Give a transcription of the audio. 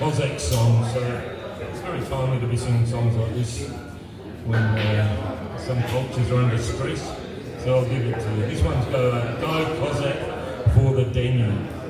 Cossack song, so it's very timely to be singing songs like this when some cultures are under stress. So I'll give it to you. This one's Go Cossack for the Danube.